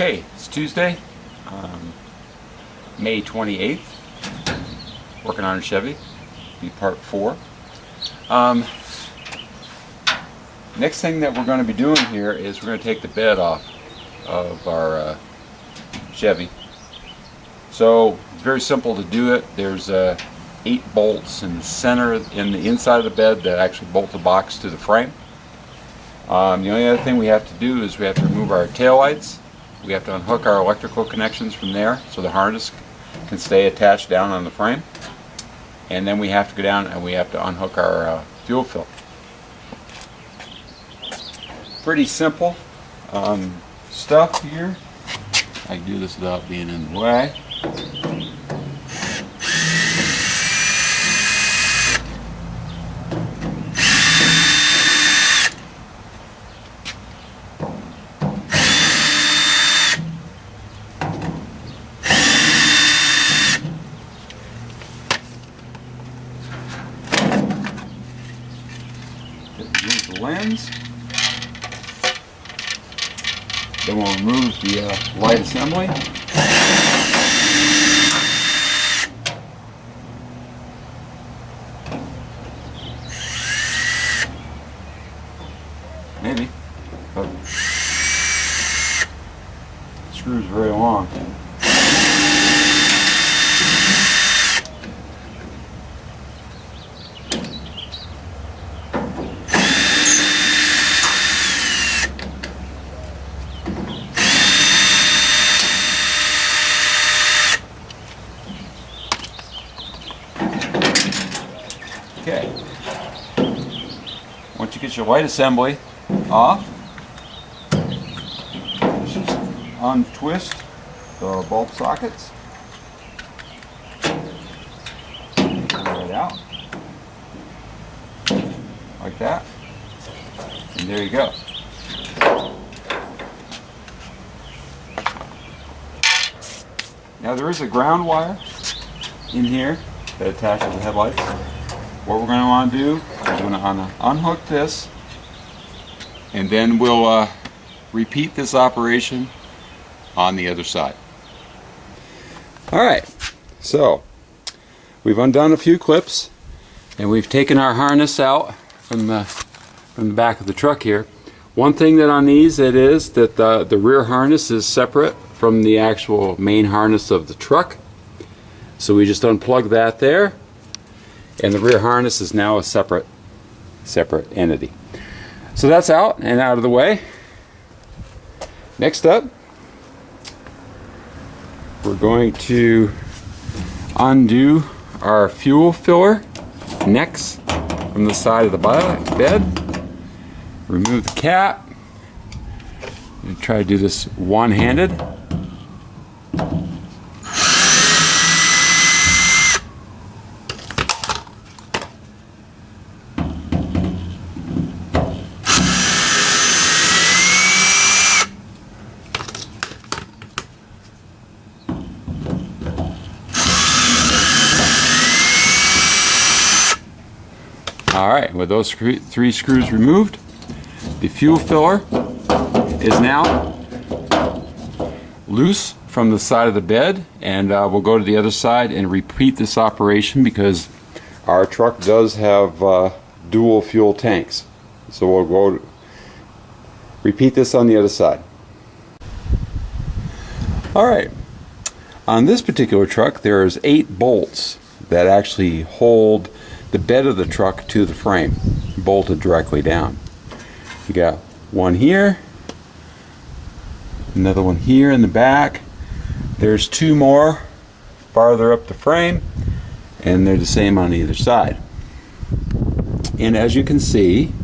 Okay, it's Tuesday, May 28th. Working on a Chevy, be part 4. Next thing that we're going to be doing here is we're going to take the bed off of our Chevy. So it's very simple to do it. There's 8 bolts in the center, in the inside of the bed, that actually bolt the box to the frame. The only other thing we have to do is we have to remove our taillights. We have to unhook our electrical connections from there so the harness can stay attached down on the frame. And then we have to go down and we have to unhook our fuel filter. Pretty simple stuff here. I can do this without being in the way. Remove the lens. Then we'll remove the light assembly. Maybe, but the screw's very long. Okay, once you get your light assembly off, just untwist the bulb sockets, right out, like that, and there you go. Now there is a ground wire in here that attaches the headlights. What we're going to want to do is we're going to unhook this, and then we'll repeat this operation on the other side. Alright, so we've undone a few clips and we've taken our harness out from the back of the truck here. One thing that on these it is that the rear harness is separate from the actual main harness of the truck. So we just unplug that there, and the rear harness is now a separate entity. So that's out and out of the way. Next up, we're going to undo our fuel filler necks from the side of the bed. Remove the cap. And try to do this one-handed. Alright, with those 3 screws removed, the fuel filler is now loose from the side of the bed, and we'll go to the other side and repeat this operation because our truck does have dual fuel tanks. So we'll go repeat this on the other side. Alright, on this particular truck there's 8 bolts that actually hold the bed of the truck to the frame, bolted directly down. You got one here, another one here in the back. There's 2 more farther up the frame, and they're the same on either side. And as you can see,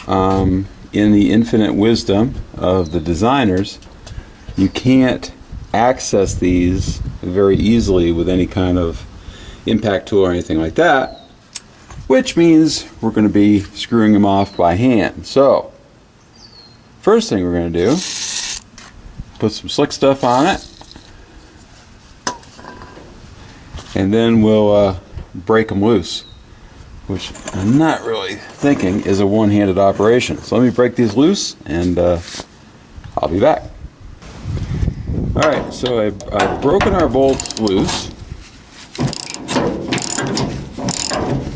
in the infinite wisdom of the designers, you can't access these very easily with any kind of impact tool or anything like that, which means we're going to be screwing them off by hand. So first thing we're going to do, put some slick stuff on it, and then we'll break them loose, which I'm not really thinking is a one-handed operation. So let me break these loose and I'll be back. Alright, so I've broken our bolts loose.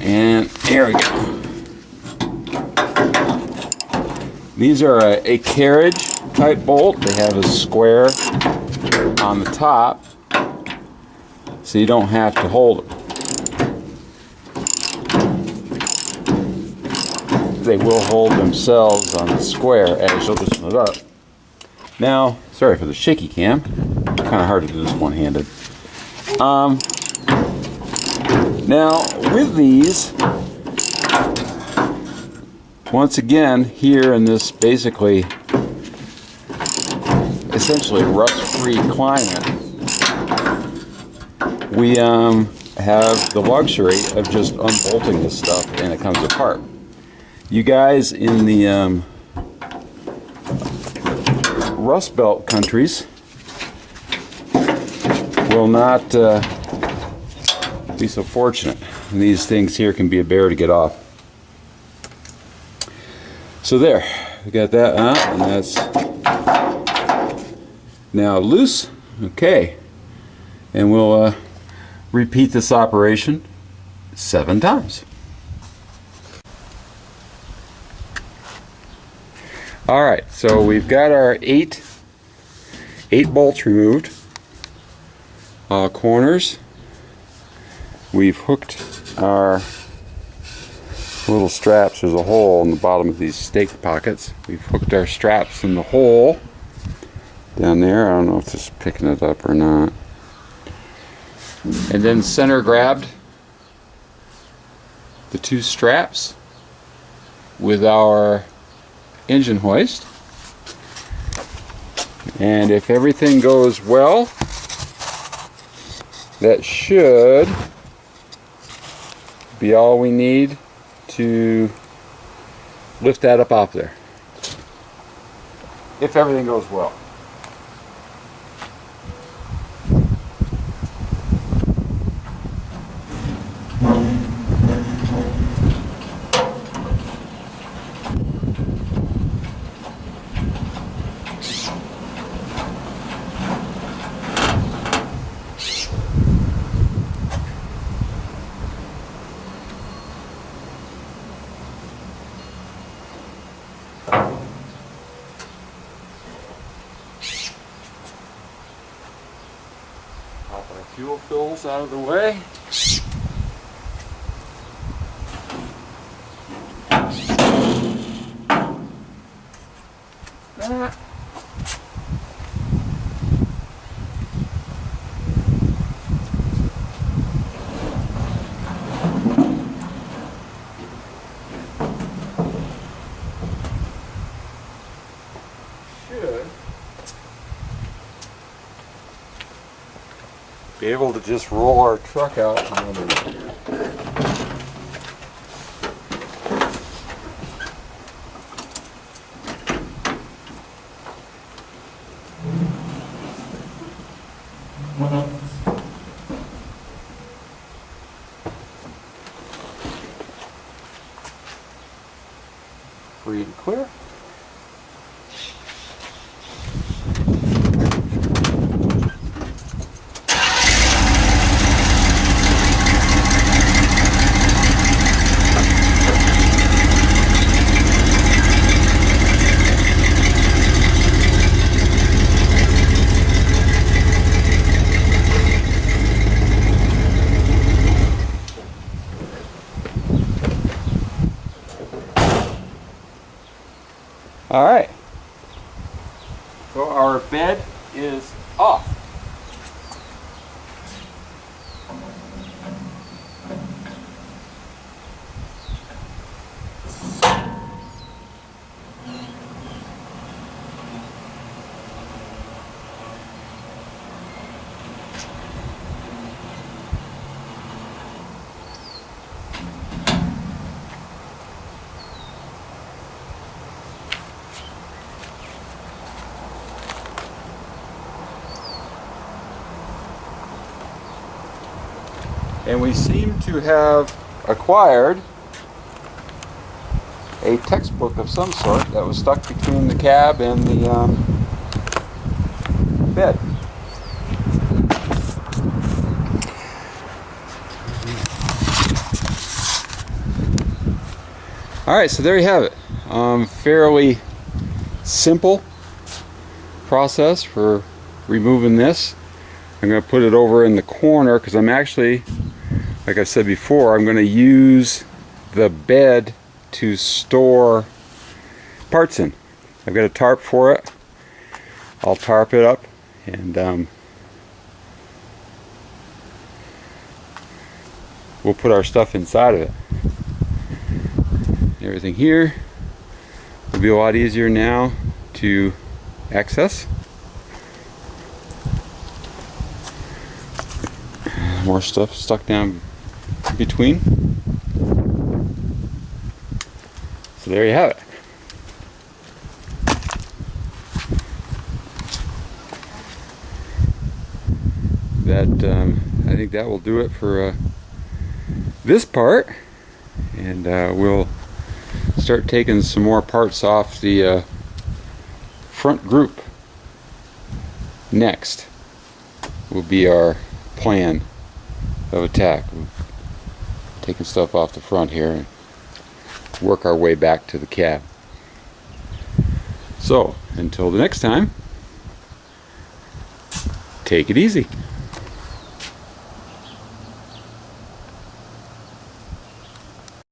And there we go. These are a carriage type bolt. They have a square on the top, so you don't have to hold them. They will hold themselves on the square as you'll loosen it up. Now, sorry for the shaky cam. Kind of hard to do this one-handed. Now, with these, once again, here in this basically, essentially rust-free climate, we have the luxury of just unbolting this stuff and it comes apart. You guys in the Rust Belt countries will not be so fortunate. These things here can be a bear to get off. So there, we got that out, and that's now loose. Okay, and we'll repeat this operation 7 times. Alright, so we've got our 8 bolts removed. Corners. We've hooked our little straps. There's a hole in the bottom of these stake pockets. We've hooked our straps in the hole down there. I don't know if this is picking it up or not. And then center grabbed the 2 straps with our engine hoist, and if everything goes well, that should be all we need to lift that up off there, if everything goes well. Pop our fuel fills out of the way. Should be able to just roll our truck out another free and clear. All right, so our bed is off. And we seem to have acquired a textbook of some sort that was stuck between the cab and the bed. Alright, so there you have it. Fairly simple process for removing this. I'm going to put it over in the corner because I'm actually, like I said before, I'm going to use the bed to store parts in. I've got a tarp for it. I'll tarp it up and we'll put our stuff inside of it. Everything here will be a lot easier now to access. More stuff stuck down between. So there you have it. I think that will do it for this part, and we'll start taking some more parts off the front group. Next will be our plan of attack. We're taking stuff off the front here and work our way back to the cab. So until the next time, take it easy.